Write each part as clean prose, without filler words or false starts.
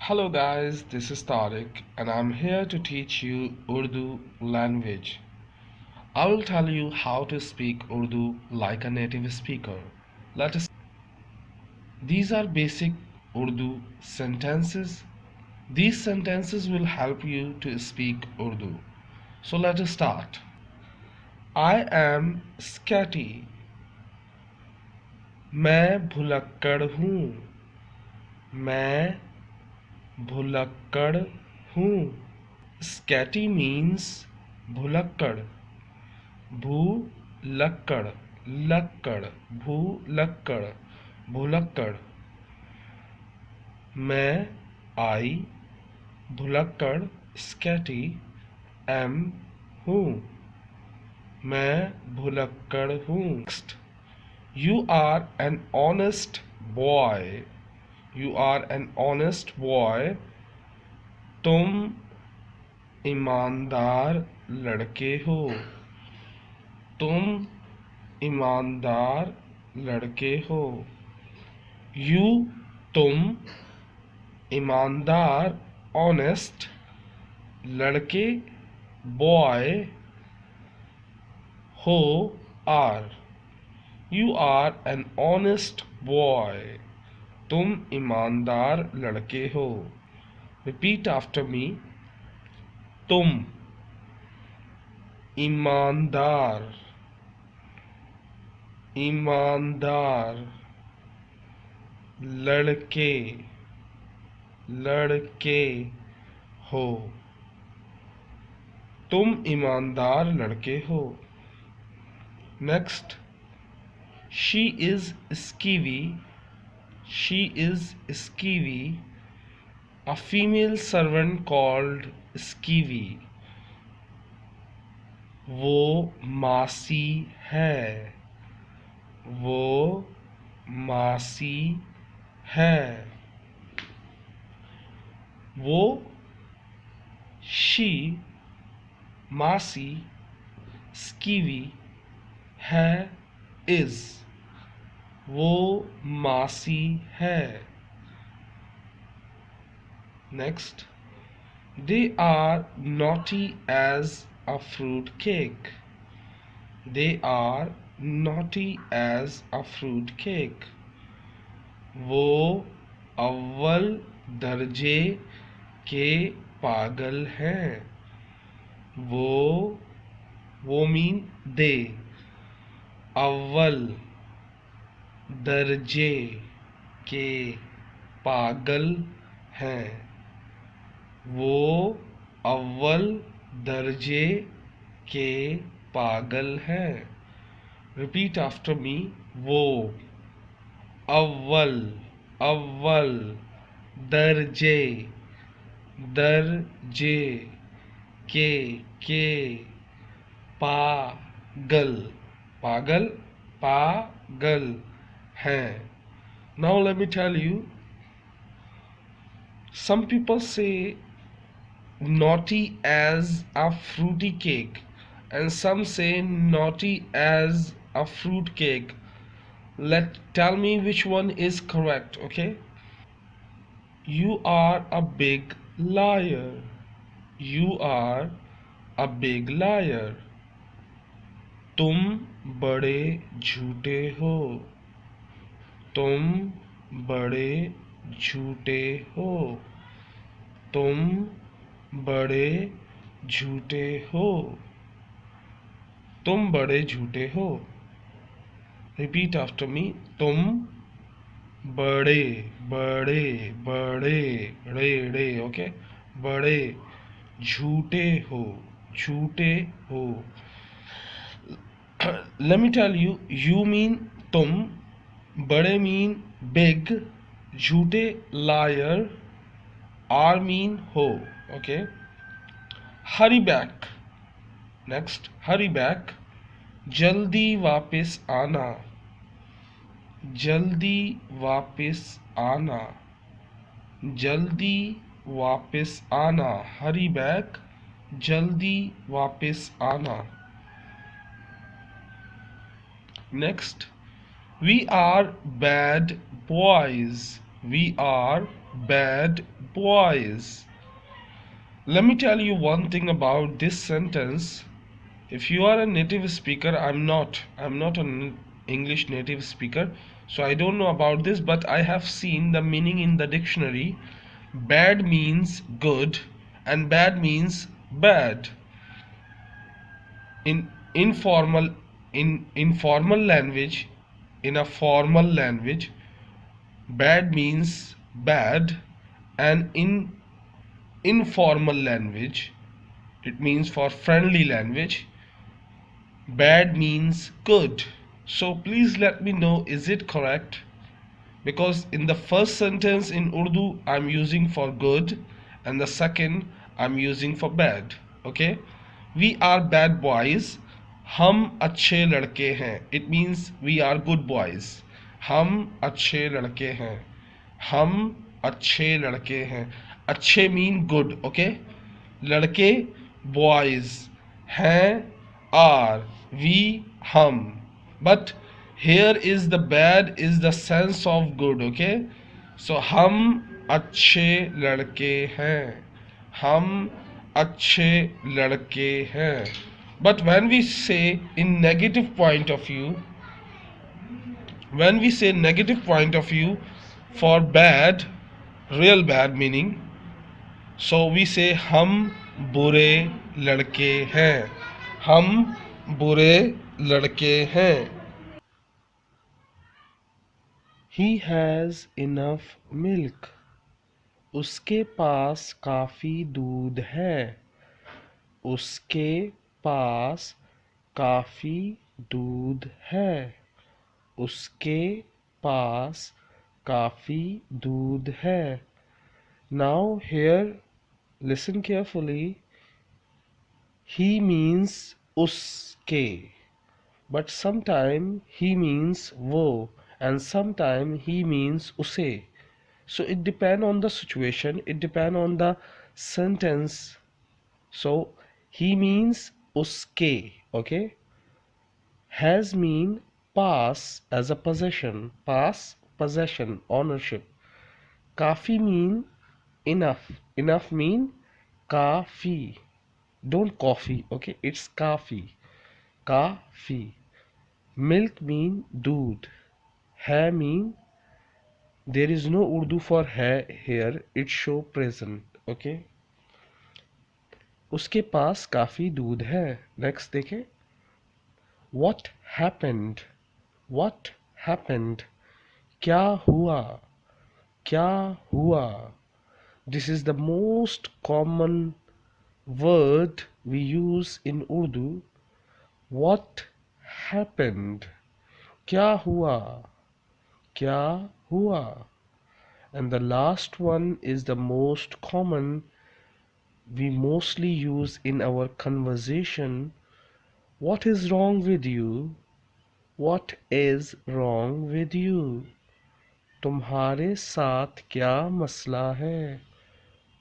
Hello guys, this is Tariq and I'm here to teach you Urdu language. I will tell you how to speak Urdu like a native speaker. Let us These are basic Urdu sentences. These sentences will help you to speak Urdu. So let us start. I am scatty. मैं भुलक्कड़ हूँ. मैं भुलक्कड़ हूँ. Scatty means भुलक्कड़. भूलक्कड़ लक्कड़ भूलक्कड़ भुलक्कड़. मैं आई भुलक्कड़ स्कैटी एम हूँ. मैं भुलक्कड़ हूँ. Next, you are an honest boy. You are an honest boy. तुम ईमानदार लड़के हो. तुम ईमानदार लड़के हो. You तुम ईमानदार ऑनेस्ट लड़के बॉय हो are. You are an honest boy. तुम ईमानदार लड़के हो. Repeat after me. तुम ईमानदार ईमानदार लड़के लड़के हो. तुम ईमानदार लड़के हो. Next, she is skivvy. She is skivvy. A female servant called skivvy. वो मासी है. वो मासी है. वो शी मासी स्कीवी है इज. वो मासी है. Next, they are naughty as a fruit cake. They are naughty as a fruit cake. वो अव्वल दर्जे के पागल हैं. वो मीन दे. अव्वल दर्जे के पागल हैं. वो अव्वल दर्जे के पागल हैं. रिपीट आफ्टर मी. वो अव्वल अव्वल दर्जे दर्जे के पागल पागल पागल हैं. Now let me tell you, some people say naughty as a fruity cake and some say naughty as a fruit cake. Tell me which one is correct. Okay, you are a big liar. You are a big liar. तुम बड़े झूठे हो. तुम बड़े झूठे हो. तुम बड़े झूठे हो. तुम बड़े झूठे हो. Repeat after me. तुम बड़े बड़े बड़े रे ओके बड़े झूठे हो. झूठे हो. Let me tell you, you mean तुम, बड़े mean big, झूठे liar, R mean हो. Okay, hurry back. Next, hurry back. जल्दी वापस आना. जल्दी वापस आना. जल्दी वापस आना. Hurry back. जल्दी वापस आना. Next, we are bad boys. We are bad boys. Let me tell you one thing about this sentence. If you are a native speaker, I'm not an English native speaker, so I don't know about this, but I have seen the meaning in the dictionary. Bad means good and bad means bad. In informal language, in a formal language, bad means bad, and in informal language, it means for friendly language, bad means good. So please let me know, is it correct? Because in the first sentence in Urdu I'm using for good, and the second I'm using for bad. Okay, we are bad boys, हम अच्छे लड़के हैं. It means we are good boys. हम अच्छे लड़के हैं. हम अच्छे लड़के हैं. अच्छे mean good. Okay, लड़के boys, हैं are, we हम. But here is the bad is the sense of good. Okay, so हम अच्छे लड़के हैं. हम अच्छे लड़के हैं. But when we say in negative point of view, when we say negative point of view for bad, real bad meaning, so we say हम बुरे लड़के हैं. हम बुरे लड़के हैं. He has enough milk. उसके पास काफ़ी दूध है. उसके पास काफ़ी दूध है. उसके पास काफ़ी दूध है. Now here listen carefully. He means उसके, but sometime he means वो, and sometime he means उसे. So it depend on the situation, it depend on the sentence. So he means uske. Okay, has mean pass as a possession, pass, possession, ownership. Kafi mean enough, enough mean kafi, don't coffee. Okay, it's kafi, kafi. Milk mean doodh. Hai mean, there is no Urdu for hai here, it show present. Okay, उसके पास काफी दूध है. Next देखें. What happened? What happened? क्या हुआ? क्या हुआ? This is the most common word we use in Urdu. What happened? क्या हुआ? क्या हुआ? And the last one is the most common, we mostly use in our conversation. What is wrong with you? What is wrong with you? तुम्हारे साथ क्या मसला है?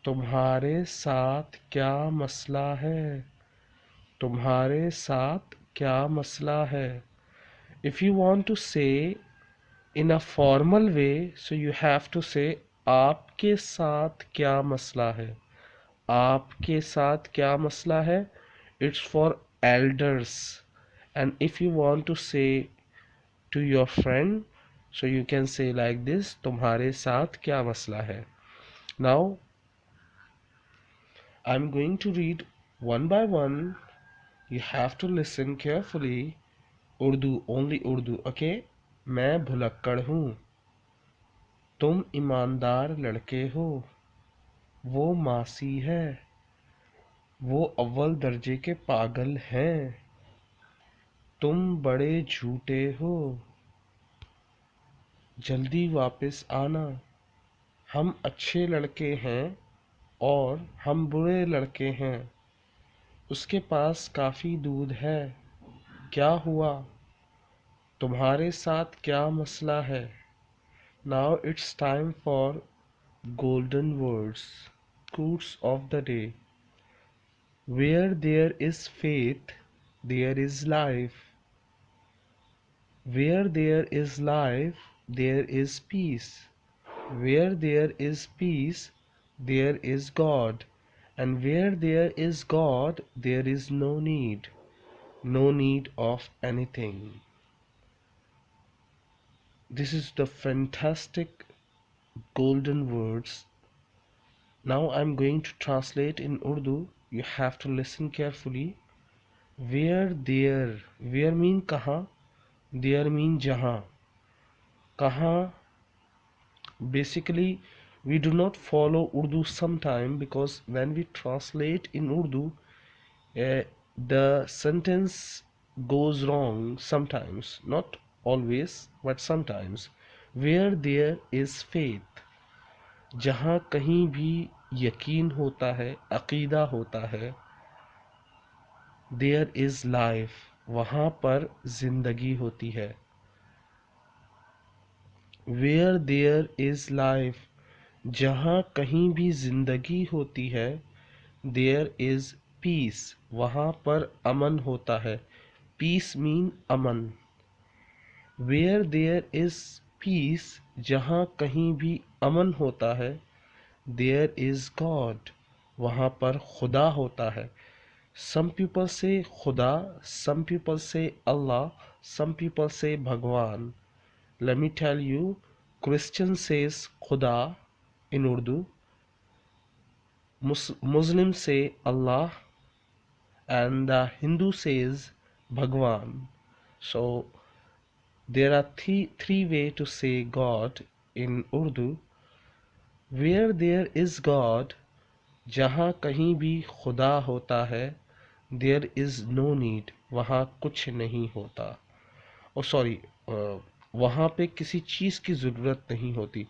तुम्हारे साथ क्या मसला है? तुम्हारे साथ क्या मसला है? If you want to say in a formal way, so you have to say आपके साथ क्या मसला है. आपके साथ क्या मसला है, it's for elders. And if you want to say to your friend, so you can say like this, तुम्हारे साथ क्या मसला है. Now I'm going to read one by one. You have to listen carefully. Urdu, only Urdu. Okay, मैं भुलक्कड़ हूँ. तुम ईमानदार लड़के हो. वो मासी है. वो अव्वल दर्जे के पागल हैं. तुम बड़े झूठे हो. जल्दी वापस आना. हम अच्छे लड़के हैं और हम बुरे लड़के हैं. उसके पास काफ़ी दूध है. क्या हुआ? तुम्हारे साथ क्या मसला है? Now it's time for golden words, quotes of the day. Where there is faith, there is life. Where there is life, there is peace. Where there is peace, there is God. And where there is God, there is no need. No need of anything. This is the fantastic golden words. Now I'm going to translate in Urdu. You have to listen carefully. Where mean kaha, there mean jahan. Kaha, basically we do not follow Urdu sometime, because when we translate in Urdu, uh, the sentence goes wrong sometimes, not always, but sometimes. Where there is faith, जहाँ कहीं भी यकीन होता है, अकीदा होता है, there is life, वहाँ पर जिंदगी होती है. where there is life, जहाँ कहीं भी जिंदगी होती है, there is peace, वहाँ पर अमन होता है. peace mean Aman. where there is peace, जहाँ कहीं भी अमन होता है, there is God, वहाँ पर खुदा होता है. some people say खुदा, some people say Allah, some people say भगवान. Let me tell you, Christian says खुदा in Urdu, Muslim say Allah, and the Hindu says Bhagwan. So there are three ways to say God in Urdu. Where there is God, जहाँ कहीं भी खुदा होता है, there is no need, वहाँ कुछ नहीं होता. और सॉरी, वहाँ पे किसी चीज़ की ज़रूरत नहीं होती.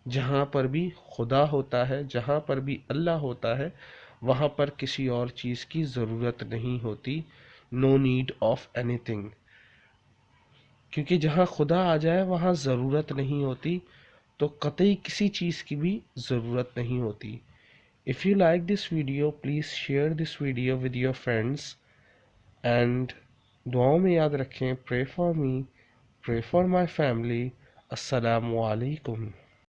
जहाँ पर भी खुदा होता है, जहाँ पर भी अल्लाह होता है, वहाँ पर किसी और चीज़ की ज़रूरत नहीं होती. No need of anything. क्योंकि जहाँ खुदा आ जाए वहाँ ज़रूरत नहीं होती, तो कतई किसी चीज़ की भी ज़रूरत नहीं होती. If you like this video, please share this video with your friends, and दुआओं में याद रखें. Pray for me, pray for my family. Assalamu alaikum.